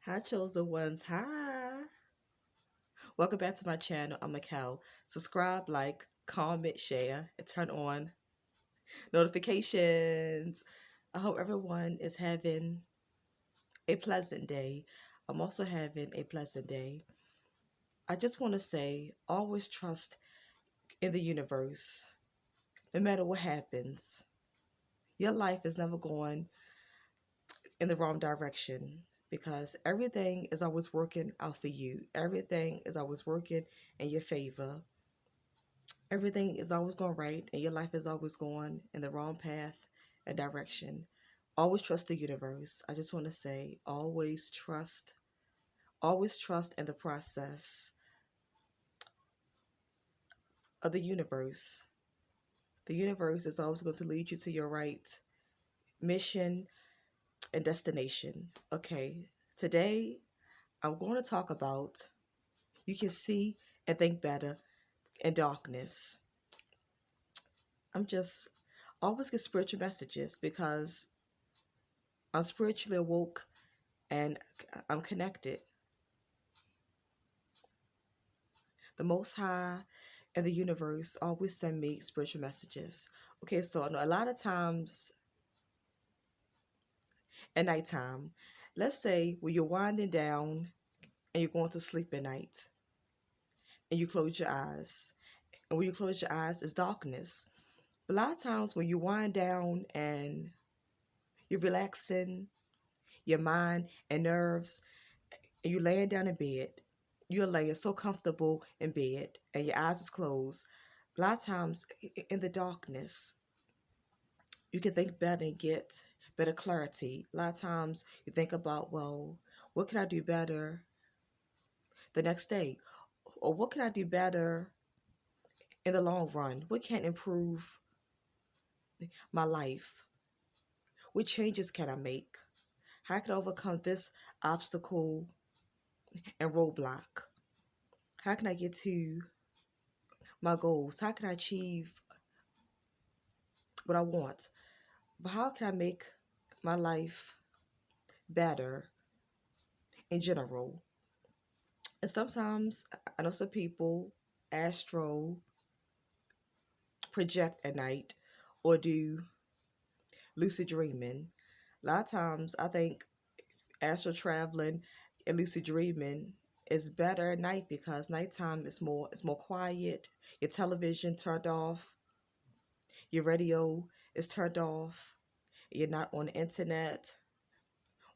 Hi, chosen ones. Hi. Welcome back to my channel. I'm Mikkel. Subscribe, like, comment, share, and turn on notifications. I hope everyone is having a pleasant day. I'm also having a pleasant day. I just want to say, always trust in the universe, no matter what happens. Your life is never going in the wrong direction because everything is always working out for you. Everything is always working in your favor. Everything is always going right and your life is always going in the wrong path and direction. Always trust the universe. I just want to say, always trust in the process of the universe. The universe is always going to lead you to your right mission and destination. Okay, today I'm going to talk about you can see and think better in darkness. I'm just always get spiritual messages because I'm spiritually awoke and I'm connected. The Most High and the universe always send me spiritual messages. Okay, so I know a lot of times at nighttime, let's say when you're winding down and you're going to sleep at night and you close your eyes. And when you close your eyes, it's darkness. But a lot of times when you wind down and you're relaxing your mind and nerves and you're laying down in bed, you're laying so comfortable in bed and your eyes is closed. A lot of times in the darkness, you can think better and get better clarity. A lot of times you think about, well, what can I do better the next day? Or what can I do better in the long run? What can improve my life? What changes can I make? How can I overcome this obstacle and roadblock? How can I get to my goals? How can I achieve what I want? But how can I make my life better in general? And sometimes I know some people astral project at night or do lucid dreaming. A lot of times I think astral traveling and lucid dreaming is better at night because nighttime is more quiet. Your television turned off, your radio is turned off, you're not on the internet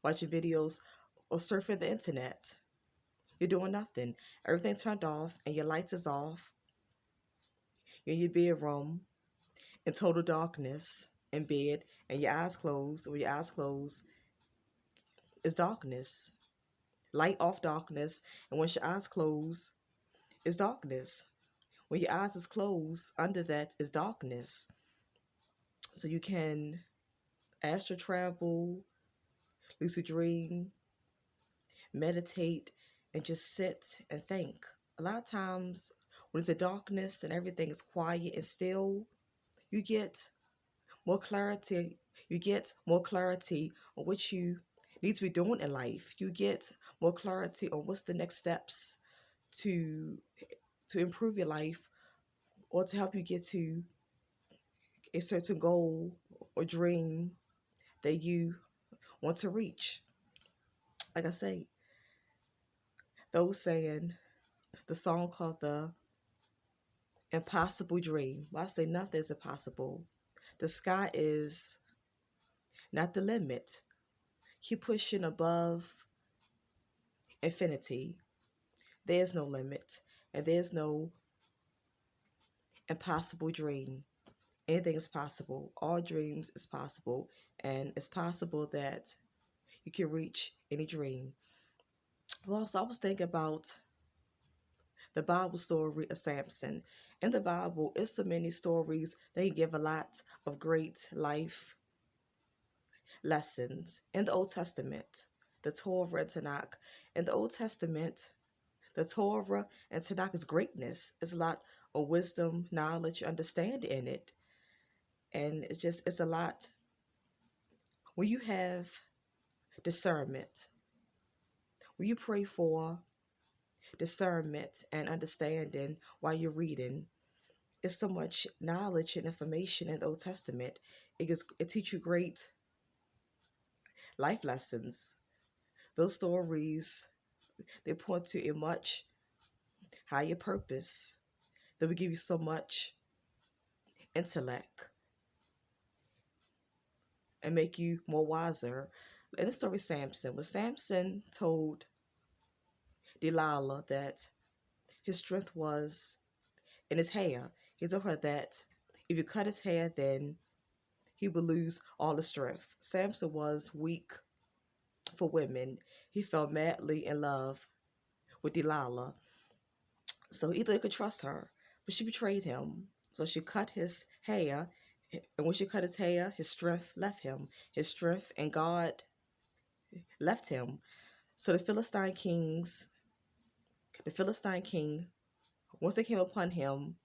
watching videos or surfing the internet. You're doing nothing. Everything turned off and your lights is off. You're in your bedroom in total darkness in bed and your eyes closed. When your eyes closed, it's darkness. Light off darkness. And once your eyes close, it's darkness. When your eyes is closed, under that is darkness. So you can astral travel, lucid dream, meditate, and just sit and think. A lot of times when it's a darkness and everything is quiet and still, you get more clarity. You get more clarity on what you need to be doing in life. You get more clarity on what's the next steps to improve your life or to help you get to a certain goal or dream that you want to reach. Like I say, those saying the song called The Impossible Dream. Well, I say nothing is impossible. The sky is not the limit. Keep pushing above infinity. There's no limit and there's no impossible dream. Anything is possible. All dreams is possible, and it's possible that you can reach any dream. Well, so I was thinking about the Bible story of Samson. In the Bible, it's so many stories. They give a lot of great life lessons. In the Old Testament, the Torah and Tanakh. In the Old Testament, the Torah and Tanakh is greatness. It's a lot of wisdom, knowledge, understanding in it. And it's a lot. When you have discernment, when you pray for discernment and understanding while you're reading, it's so much knowledge and information in the Old Testament. It teaches you great life lessons. Those stories, they point to a much higher purpose that will give you so much intellect and make you more wiser. In the story Samson, when Samson told Delilah that his strength was in his hair, he told her that if you cut his hair, then he would lose all his strength. Samson was weak for women. He fell madly in love with Delilah. So either he could trust her, but she betrayed him. So she cut his hair, and when she cut his hair, his strength left him. His strength and God left him. So the Philistine king, once they came upon him,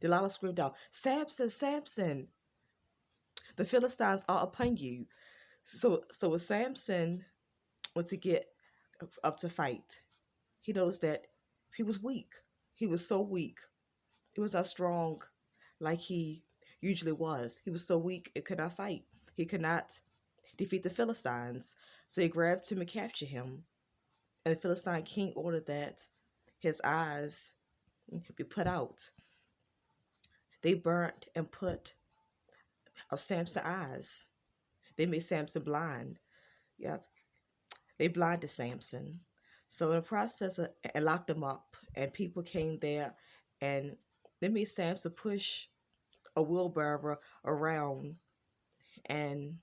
Delilah screamed out, "Samson, Samson, the Philistines are upon you." So when Samson went to get up to fight, he noticed that he was weak. He was so weak. He was not strong like he usually was. He was so weak, it could not fight. He could not defeat the Philistines. So he grabbed him and captured him. And the Philistine king ordered that his eyes be put out. They burnt and put of Samson's eyes. They made Samson blind. Yep. They blinded Samson. So in the process, and locked him up, and people came there, and they made Samson push a wheelbarrow around, and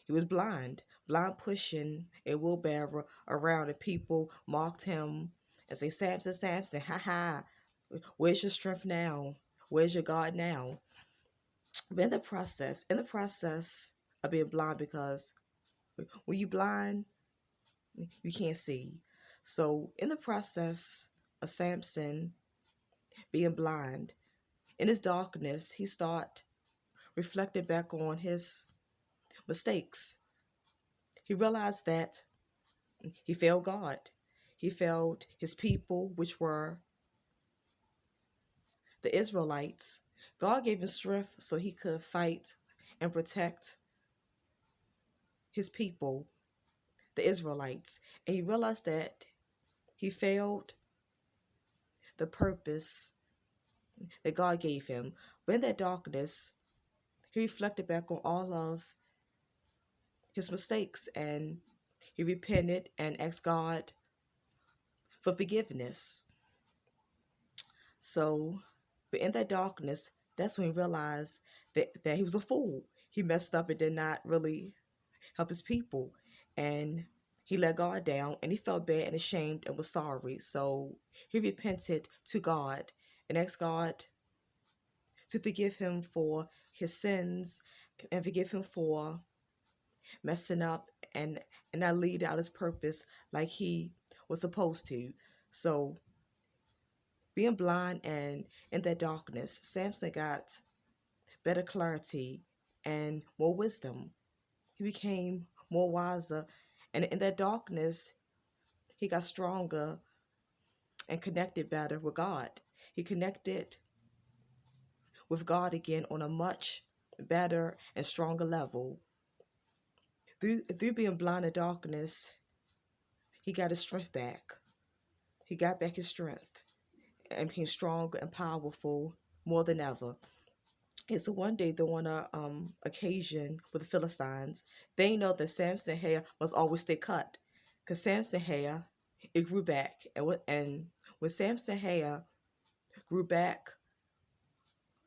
he was blind pushing a wheelbarrow around, and people mocked him and say, "Samson, Samson, ha ha, where's your strength now? Where's your God now?" But in the process of being blind, because when you blind, you can't see. So in the process of Samson being blind, in his darkness, he started reflecting back on his mistakes. He realized that he failed God. He failed his people, which were the Israelites. God gave him strength so he could fight and protect his people, the Israelites. And he realized that he failed the purpose that God gave him. But in that darkness, he reflected back on all of his mistakes, and he repented and asked God for forgiveness. So, but in that darkness, that's when he realized that he was a fool. He messed up and did not really help his people. And he let God down, and he felt bad and ashamed and was sorry. So he repented to God and asked God to forgive him for his sins and forgive him for messing up and not lead out his purpose like he was supposed to. So being blind and in that darkness, Samson got better clarity and more wisdom. He became more wiser, and in that darkness, he got stronger and connected better with God. He connected with God again on a much better and stronger level. Through being blind in darkness, he got his strength back. He got back his strength and became stronger and powerful more than ever. And so one day, they're on a occasion with the Philistines. They know that Samson's hair must always stay cut, because Samson's hair, it grew back, and when Samson's hair grew back,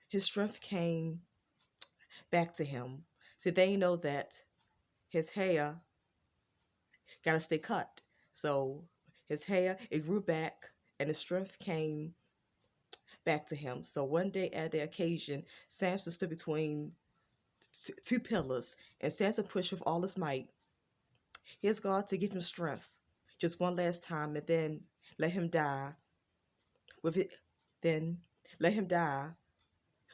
his strength came back to him. So they know that his hair gotta stay cut. So his hair, it grew back, and his strength came back to him. So one day at the occasion, Samson stood between two pillars, and Samson pushed with all his might. He asked God to give him strength just one last time, and then let him die with it. Then let him die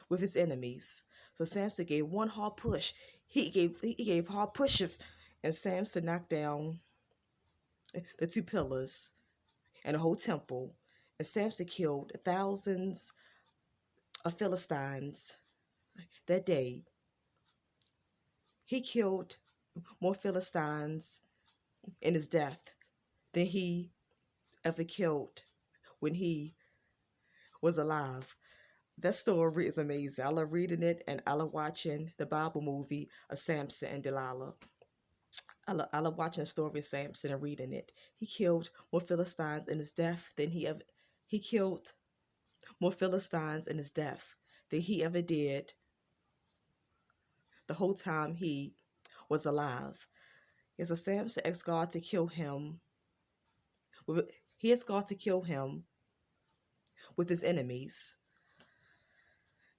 with his enemies. So Samson gave one hard push. He gave hard pushes, and Samson knocked down the two pillars and the whole temple. And Samson killed thousands of Philistines that day. He killed more Philistines in his death than he ever killed when he was alive. That story is amazing. I love reading it, and I love watching the Bible movie of Samson and Delilah. I love watching the story of Samson and reading it. He killed more Philistines in his death than he killed more Philistines in his death than he ever did the whole time he was alive. Yes, so Samson asked God to kill him. He asked God to kill him with his enemies.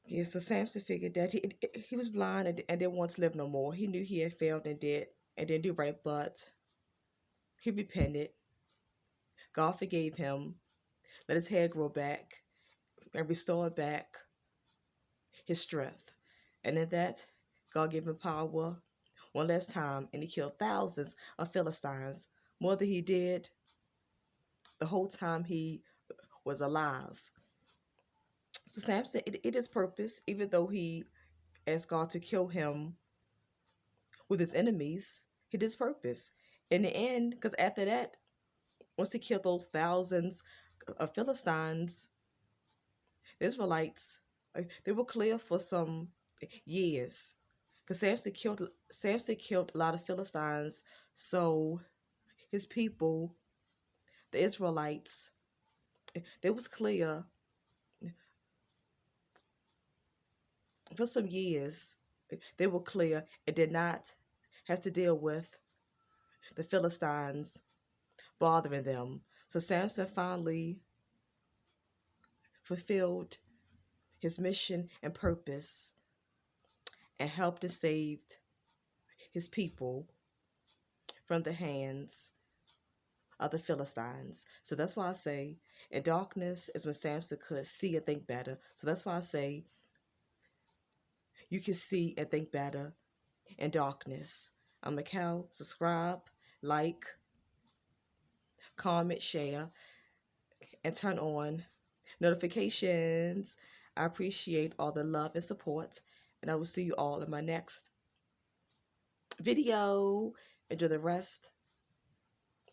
Yeah, so Samson figured that he was blind and didn't want to live no more. He knew he had failed and didn't do right, but he repented. God forgave him, let his hair grow back, and restore back his strength. And in that, God gave him power one last time, and he killed thousands of Philistines, more than he did the whole time he was alive. So Samson, it is purpose, even though he asked God to kill him with his enemies, he did his purpose. In the end, because after that, once he killed those thousands of Philistines, the Israelites, they were clear for some years. Because Samson killed a lot of Philistines, so his people, the Israelites, they was clear for some years. They were clear and did not have to deal with the Philistines bothering them. So Samson finally fulfilled his mission and purpose and helped and saved his people from the hands of the Philistines. So that's why I say in darkness is when Samson could see and think better. So that's why I say you can see and think better in darkness. I'm Mikkel. Subscribe, like, comment, share, and turn on notifications. I appreciate all the love and support, and I will see you all in my next video. Enjoy the rest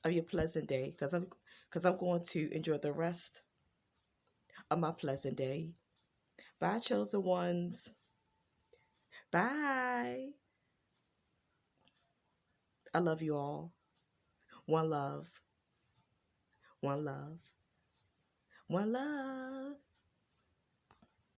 of your pleasant day, because I'm going to enjoy the rest of my pleasant day. Bye, chosen ones. Bye. I love you all. One love. One love. One love.